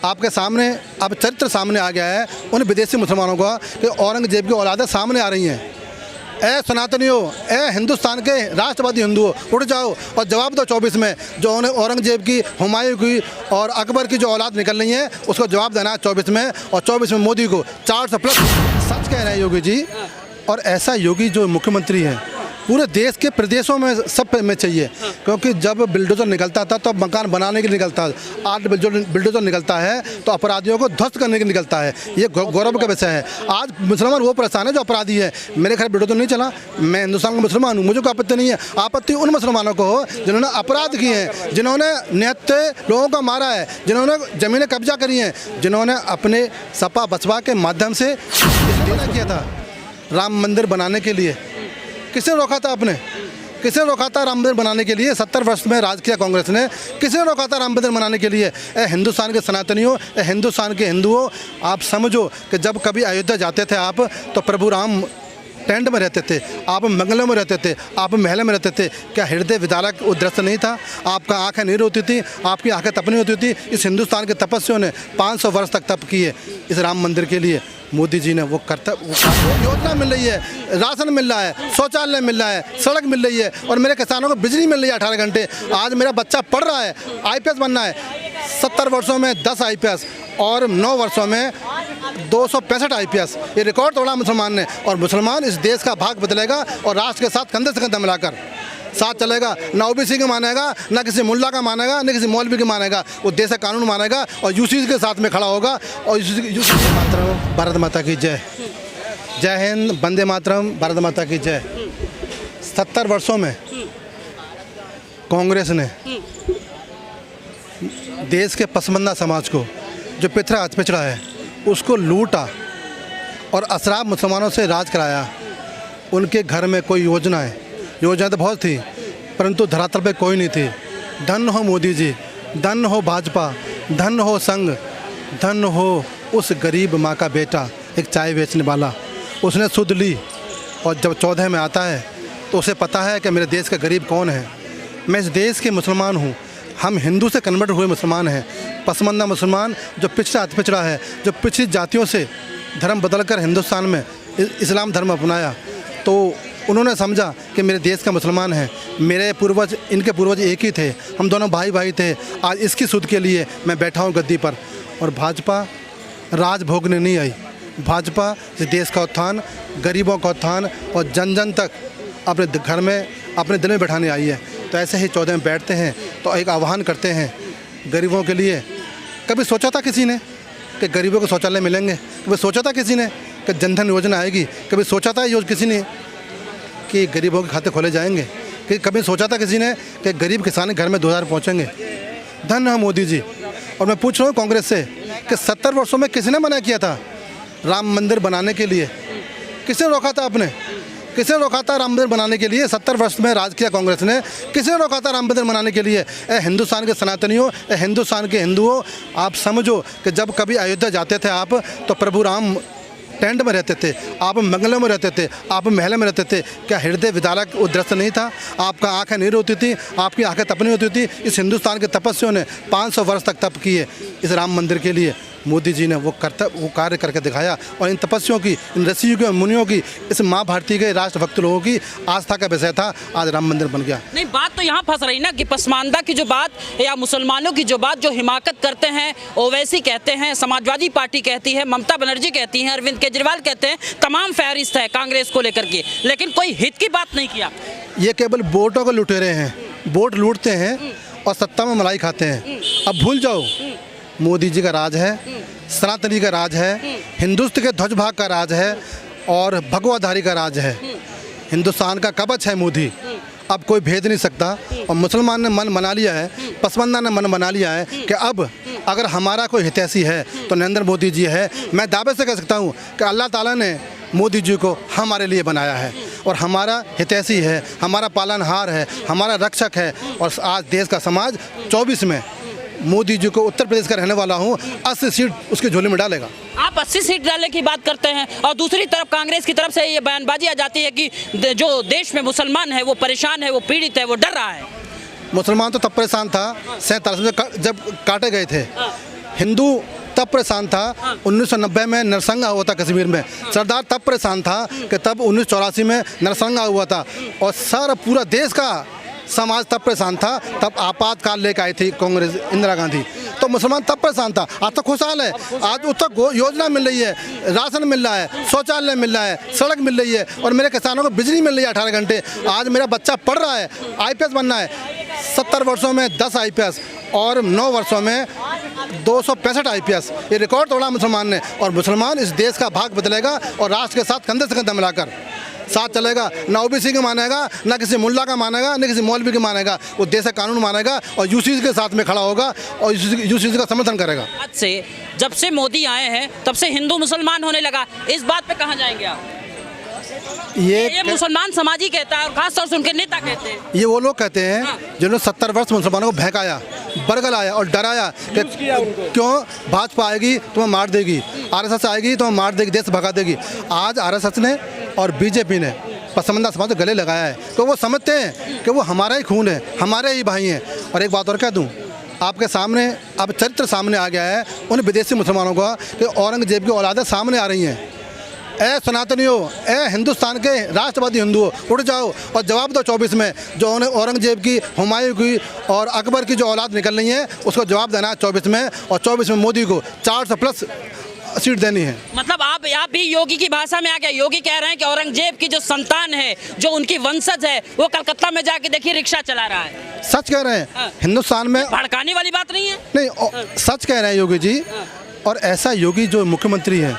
आपके सामने अब चरित्र सामने आ गया है उन विदेशी मुसलमानों का कि औरंगजेब की औलादें सामने आ रही हैं। ए सनातनियों, ए हिंदुस्तान के राष्ट्रवादी हिंदुओं, उठ जाओ और जवाब दो 24 में। जो औरंगजेब की, हुमायूं की और अकबर की जो औलाद निकल रही है उसको जवाब देना है 24 में। और 24 में मोदी को 400 प्लस। सच कह रहे हैं योगी जी। और ऐसा योगी जो मुख्यमंत्री है पूरे देश के प्रदेशों में सब में चाहिए, क्योंकि जब बिल्डोजर निकलता था तो अब मकान बनाने के लिए निकलता है। आज बिल्डोजर निकलता है तो अपराधियों को ध्वस्त करने के लिए निकलता है। ये गौरव का विषय है। आज मुसलमान वो परेशान है जो अपराधी है। मेरे घर बिल्डोजर नहीं चला, मैं हिंदुस्तान का मुसलमान हूँ, मुझे कोई आपत्ति नहीं है। आपत्ति उन मुसलमानों को हो जिन्होंने अपराध किए हैं, जिन्होंने निहत्थे लोगों को मारा है, जिन्होंने ज़मीनें कब्जा करी हैं, जिन्होंने अपने सपा बसपा के माध्यम से किया था राम मंदिर बनाने के लिए। किसने रोका था? आपने किसने रोका था राम मंदिर बनाने के लिए? 70 वर्ष में राज किया कांग्रेस ने। किसने रोका था राम मंदिर बनाने के लिए? हिंदुस्तान के सनातनियों, हिंदुस्तान के हिंदुओं, आप समझो कि जब कभी अयोध्या जाते थे आप तो प्रभु राम टेंट में रहते थे, आप मंगलों में रहते थे, आप महल में रहते थे। क्या हृदय विदारक वो दृश्य नहीं था? आपका आंखें नहीं रोती थी, आपकी आंखें तपनी होती थी। इस हिंदुस्तान के तपस्वियों ने 500 वर्ष तक तप किए इस राम मंदिर के लिए। मोदी जी ने वो योजना मिल रही है, राशन मिल रहा है, शौचालय मिल रहा है, सड़क मिल रही है और मेरे किसानों को बिजली मिल रही है 18 घंटे। आज मेरा बच्चा पढ़ रहा है, IPS बनना है। 70 वर्षों में 10 IPS और 9 वर्षों में 265 IPS, ये रिकॉर्ड तोड़ा मुसलमान ने। और मुसलमान इस देश का भाग बदलेगा और राष्ट्र के साथ कंधे से कंधा मिलाकर साथ चलेगा। ना OBC का मानेगा, ना किसी मुल्ला का मानेगा, ना किसी मौलवी का मानेगा। वो देश का कानून मानेगा और UC के साथ में खड़ा होगा। और मातरम, भारत माता की जय। जय हिंद, वंदे मातरम, भारत माता की जय। 70 वर्षों में कांग्रेस ने देश के पसमानदा समाज को, जो पिछड़ा पिछड़ा है, उसको लूटा और असराब मुसलमानों से राज कराया। उनके घर में कोई योजना तो बहुत थी, परंतु धरातल पे कोई नहीं थी। धन हो मोदी जी, धन हो भाजपा, धन हो संघ, धन हो उस गरीब माँ का बेटा, एक चाय बेचने वाला। उसने सुध ली और जब 14 में आता है तो उसे पता है कि मेरे देश का गरीब कौन है। मैं इस देश के मुसलमान हूँ। हम हिंदू से कन्वर्ट हुए मुसलमान हैं, पसमानदा मुसलमान, जो पिछड़ा है, जो पिछड़ी जातियों से धर्म बदलकर हिंदुस्तान में इस्लाम धर्म अपनाया। तो उन्होंने समझा कि मेरे देश का मुसलमान है, मेरे पूर्वज, इनके पूर्वज एक ही थे, हम दोनों भाई भाई थे। आज इसकी सुध के लिए मैं बैठा हूँ गद्दी पर। और भाजपा राज भोगने नहीं आई। भाजपा इस देश का उत्थान, गरीबों का उत्थान और जन जन तक अपने घर में, अपने दिल में बैठाने आई है। तो ऐसे ही 14 में बैठते हैं तो एक आह्वान करते हैं गरीबों के लिए। कभी सोचा था किसी ने कि गरीबों को शौचालय मिलेंगे? कभी सोचा था किसी ने कि जनधन योजना आएगी? कभी सोचा था किसी ने कि गरीबों के खाते खोले जाएंगे? कि कभी सोचा था किसी ने कि गरीब किसान के घर में 2000 पहुँचेंगे? धन है मोदी जी। और मैं पूछ रहा हूँ कांग्रेस से कि 70 वर्षों में किसने मना किया था राम मंदिर बनाने के लिए? किसने रोका था? आपने किसने रोका था राम मंदिर बनाने के लिए? 70 वर्ष में राज किया कांग्रेस ने। किसने रोका था राम मंदिर बनाने के लिए? हिंदुस्तान के सनातनियों, हिंदुस्तान के हिंदुओं, आप समझो कि जब कभी अयोध्या जाते थे आप तो प्रभु राम टेंट में रहते थे, आप मंगलों में रहते थे, आप महल में रहते थे। क्या हृदय विदारक वो दृश्य नहीं था? आपका आंखें नहीं रोती थी, आपकी आंखें तपनी होती थी। इस हिंदुस्तान के तपस्वियों ने 500 वर्ष तक तप किए इस राम मंदिर के लिए। मोदी जी ने वो कार्य करके दिखाया। और इन तपस्वियों की, इन ऋषियों की, मुनियों की, इस माँ भारती के राष्ट्रभक्त लोगों की आस्था का विषय था। आज राम मंदिर बन गया। नहीं, बात तो यहाँ फंस रही ना कि पसमानदा की जो बात या मुसलमानों की जो बात, जो हिमाकत करते हैं, ओवैसी कहते हैं, समाजवादी पार्टी कहती है, ममता बनर्जी कहती हैं, अरविंद केजरीवाल कहते हैं, तमाम फहरिस्त है कांग्रेस को लेकर के, लेकिन कोई हित की बात नहीं किया। ये केवल वोटों को लुटेरे हैं, वोट लूटते हैं और सत्ता में मलाई खाते हैं। अब भूल जाओ, मोदी जी का राज है, सनातनी का राज है, हिंदुत्व के ध्वज भाग का राज है और भगवाधारी का राज है। हिंदुस्तान का कवच है मोदी। अब कोई भेद नहीं सकता। और मुसलमान ने मन बना लिया है, पसमानदा ने मन बना लिया है कि अब अगर हमारा कोई हितैषी है तो नरेंद्र मोदी जी है। मैं दावे से कह सकता हूँ कि अल्लाह ताला ने मोदी जी को हमारे लिए बनाया है और हमारा हितैषी है, हमारा पालनहार है, हमारा रक्षक है। और आज देश का समाज 24 में मोदी जी को, उत्तर प्रदेश का रहने वाला हूँ, 80 सीट उसके झोले में डालेगा। आप 80 सीट डालने की बात करते हैं और दूसरी तरफ कांग्रेस की तरफ से ये बयानबाजी आ जाती है कि जो देश में मुसलमान है वो परेशान है, वो पीड़ित है, वो डर रहा है। मुसलमान तो तब परेशान था 47 में जब काटे गए थे। हिंदू तब परेशान था 1990 में नरसंहार हुआ था कश्मीर में। सरदार तब परेशान था कि तब 1984 में नरसंहार हुआ था और सारा पूरा देश का समाज तब परेशान था। तब आपातकाल लेकर आई थी कांग्रेस, इंदिरा गांधी। तो मुसलमान तब परेशान था, आज तक खुशहाल है। आज उस तक योजना मिल रही है, राशन मिल रहा है, शौचालय मिल रहा है, सड़क मिल रही है और मेरे किसानों को बिजली मिल रही है 18 घंटे। आज मेरा बच्चा पढ़ रहा है, IPS बनना है। 70 वर्षों में 10 IPS और 9 वर्षों में 265 IPS, ये रिकॉर्ड तोड़ा मुसलमान ने। और मुसलमान इस देश का भाग बदलेगा और राष्ट्र के साथ कंधे से कंधा मिलाकर साथ चलेगा। ना OBC का मानेगा, ना किसी मुल्ला का मानेगा, ना किसी मौलवी का मानेगा। वो देश का कानून मानेगा और UCC के साथ में खड़ा होगा और UCC का समर्थन करेगा। आज से जब से मोदी आए हैं तब से हिंदू मुसलमान होने लगा, इस बात पे कहाँ जाएंगे आप? ये मुसलमान समाज ही कहता है और खासतौर से उनके नेता कहते हैं। ये वो लोग कहते हैं जिन्होंने 70 वर्ष मुसलमानों को बहकाया, बरगलाया और डराया कि क्यों भाजपा आएगी तुम्हें मार देगी, RSS आएगी तुम्हें मार देगी, देश भगा देगी। आज RSS ने और BJP ने पसमानदा समाज को गले लगाया है। तो वो समझते हैं कि वो हमारा ही खून है, हमारे ही भाई हैं। और एक बात और कह दूँ, आपके सामने अब चरित्र सामने आ गया है उन विदेशी मुसलमानों का कि औरंगजेब की औलादें सामने आ रही हैं। ए सनातनियों, ए हिंदुस्तान के राष्ट्रवादी हिंदुओं, उठ जाओ और जवाब दो 24 में। जो औरंगजेब की, हुमायूं की और अकबर की जो औलाद निकल रही है उसको जवाब देना है 24 में। और 24 में मोदी को 400+ सीट देनी है। मतलब आप भी योगी की भाषा में आ गए। योगी कह रहे हैं कि औरंगजेब की जो संतान है, जो उनकी वंशज है, वो कलकत्ता में जाके देखिए रिक्शा चला रहा है। सच कह रहे हैं। हिंदुस्तान में भड़काने वाली बात नहीं है। नहीं, सच कह रहे हैं योगी जी। और ऐसा योगी जो मुख्यमंत्री है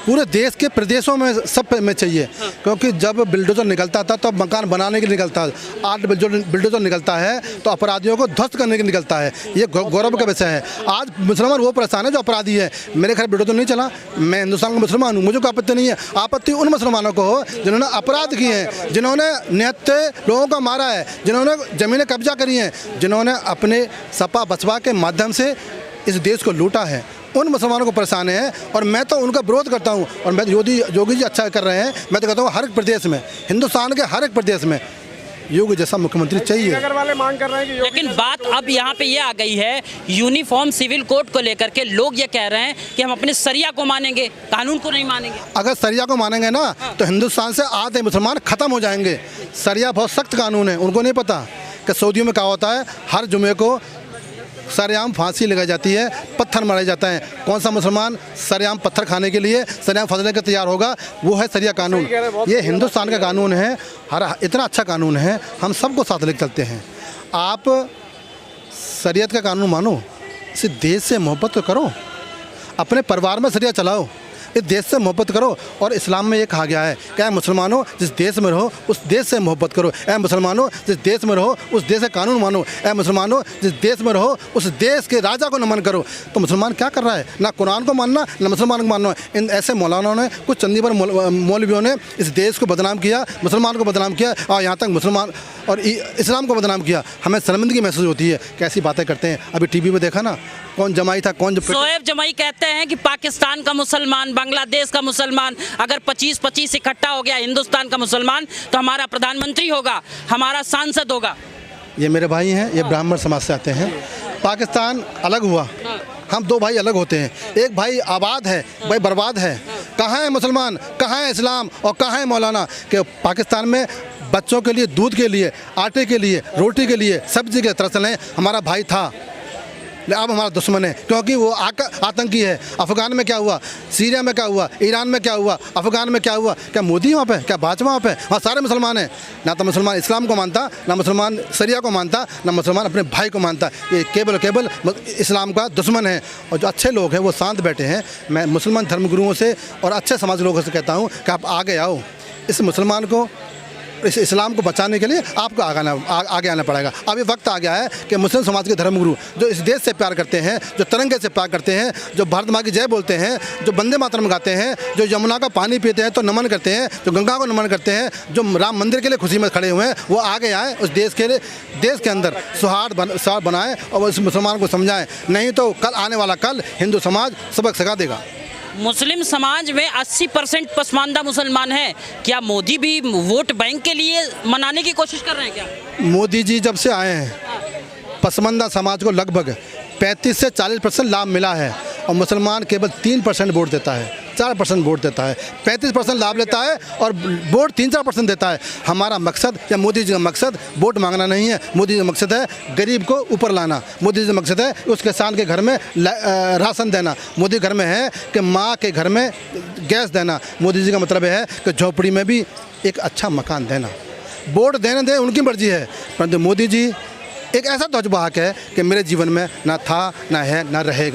पूरे देश के प्रदेशों में सब में चाहिए। क्योंकि जब बिल्डोजर निकलता था तो मकान बनाने के लिए निकलता है, आज बिल्डोजर निकलता है तो अपराधियों को ध्वस्त करने के लिए निकलता है। ये गौरव का विषय है। आज मुसलमान वो परेशान है जो अपराधी है। मेरे घर बिल्डोजर नहीं चला, मैं हिंदुस्तान का मुसलमान हूँ, मुझे कोई आपत्ति नहीं है। आपत्ति उन मुसलमानों को हो जिन्होंने अपराध किए हैं, जिन्होंने निहत्थे लोगों को मारा है, जिन्होंने ज़मीनें कब्जा करी हैं, जिन्होंने अपने सपा बसपा के माध्यम से इस देश को लूटा है। उन मुसलमानों को परेशान है और मैं तो उनका विरोध करता हूं। और मैं योगी जी अच्छा कर रहे हैं। मैं तो कहता हूं हर एक प्रदेश में, हिंदुस्तान के हर एक प्रदेश में योगी जैसा मुख्यमंत्री चाहिए। नगर वाले मांग कर रहे हैं कि लेकिन बात अब यहाँ पे ये आ गई है यूनिफॉर्म सिविल कोड को लेकर के। लोग ये कह रहे हैं कि हम अपने सरिया को मानेंगे, कानून को नहीं मानेंगे। अगर सरिया को मानेंगे ना तो हिंदुस्तान से आधे मुसलमान खत्म हो जाएंगे। सरिया बहुत सख्त कानून है। उनको नहीं पता कि सऊदियों में क्या होता है, हर जुमे को सरेआम फांसी लगाई जाती है, पत्थर मारा जाता है। कौन सा मुसलमान सरेआम पत्थर खाने के लिए, सरेआम फंसने के तैयार होगा? वो है सरिया कानून। ये हिंदुस्तान का कानून है। इतना अच्छा कानून है, हम सबको साथ लेकर चलते हैं। आप शरीयत का कानून मानो, इस देश से मोहब्बत तो करो, अपने परिवार में शरिया चलाओ, इस देश से मोहब्बत करो। और इस्लाम में ये कहा गया है कि मुसलमानों जिस देश में रहो उस देश से मोहब्बत करो। ऐ मुसलमानों जिस देश में रहो उस देश का कानून मानो। ऐ मुसलमानों जिस देश में रहो उस देश के राजा को नमन करो। तो मुसलमान क्या कर रहा है? ना कुरान को मानना, ना मुसलमान को मानना। इन ऐसे मौलानाओं ने, कुछ चंदी भर मौलवियों ने इस देश को बदनाम किया, मुसलमान को बदनाम किया और यहाँ तक मुसलमान और इस्लाम को बदनाम किया। हमें शर्मिंदगी महसूस होती है। कैसी बातें करते हैं। अभी टीवी में देखा ना, कौन जमाई था, कौन शोएब जमाई कहते हैं कि पाकिस्तान का मुसलमान, बांग्लादेश का मुसलमान अगर 25-25 इकट्ठा हो गया, हिंदुस्तान का मुसलमान, तो हमारा प्रधानमंत्री होगा, हमारा सांसद होगा। ये मेरे भाई हैं, ये ब्राह्मण समाज से आते हैं। पाकिस्तान अलग हुआ, हम दो भाई अलग होते हैं। एक भाई आबाद है, भाई बर्बाद है। कहाँ है मुसलमान, कहाँ है इस्लाम और कहाँ है मौलाना? कि पाकिस्तान में बच्चों के लिए, दूध के लिए, आटे के लिए, रोटी के लिए, सब्जी के तरह चलें। हमारा भाई था, अब हमारा दुश्मन है क्योंकि वो आतंकी है। अफगान में क्या हुआ, सीरिया में क्या हुआ, ईरान में क्या हुआ, अफगान में क्या हुआ? क्या मोदी वहाँ पे, क्या भाजपा वहाँ पे? वहाँ सारे मुसलमान हैं। ना तो मुसलमान इस्लाम को मानता, ना मुसलमान शरिया को मानता, ना मुसलमान अपने भाई को मानता। ये केवल इस्लाम का दुश्मन है। और जो अच्छे लोग हैं वो शांत बैठे हैं। मैं मुसलमान धर्मगुरुओं से और अच्छे समाज लोगों से कहता हूँ कि आप आगे आओ। इस मुसलमान को, इस इस्लाम को बचाने के लिए आपको आगे आना पड़ेगा। अभी वक्त आ गया है कि मुस्लिम समाज के धर्मगुरु जो इस देश से प्यार करते हैं, जो तिरंगे से प्यार करते हैं, जो भारत माँ की जय बोलते हैं, जो वंदे मातरम गाते हैं, जो यमुना का पानी पीते हैं तो नमन करते हैं, जो गंगा को नमन करते हैं, जो राम मंदिर के लिए खुशी में खड़े हुए हैं, वो आगे आए। उस देश के लिए, देश के अंदर सौहार्द बनाएं और उस मुसलमान को समझाएं। नहीं तो कल आने वाला कल हिंदू समाज सबक सिखा देगा। मुस्लिम समाज में 80% पसमानदा मुसलमान हैं। क्या मोदी भी वोट बैंक के लिए मनाने की कोशिश कर रहे हैं क्या? मोदी जी जब से आए हैं पसमानदा समाज को लगभग 35 से 40% लाभ मिला है। और मुसलमान केवल 3% वोट देता है, 4% वोट देता है, 35% लाभ लेता है और वोट 3-4% देता है। हमारा मकसद या मोदी जी का मकसद वोट मांगना नहीं है। मोदी जी का मकसद है गरीब को ऊपर लाना। मोदी जी का मकसद है उस किसान के घर में राशन देना। मोदी घर में है कि माँ के घर में गैस देना। मोदी जी का मतलब है कि झोपड़ी में भी एक अच्छा मकान देना। वोट देने दें उनकी मर्जी है, परंतु मोदी जी एक ऐसा ध्वजवाहक है कि मेरे जीवन में ना था, ना है, ना रहेगा।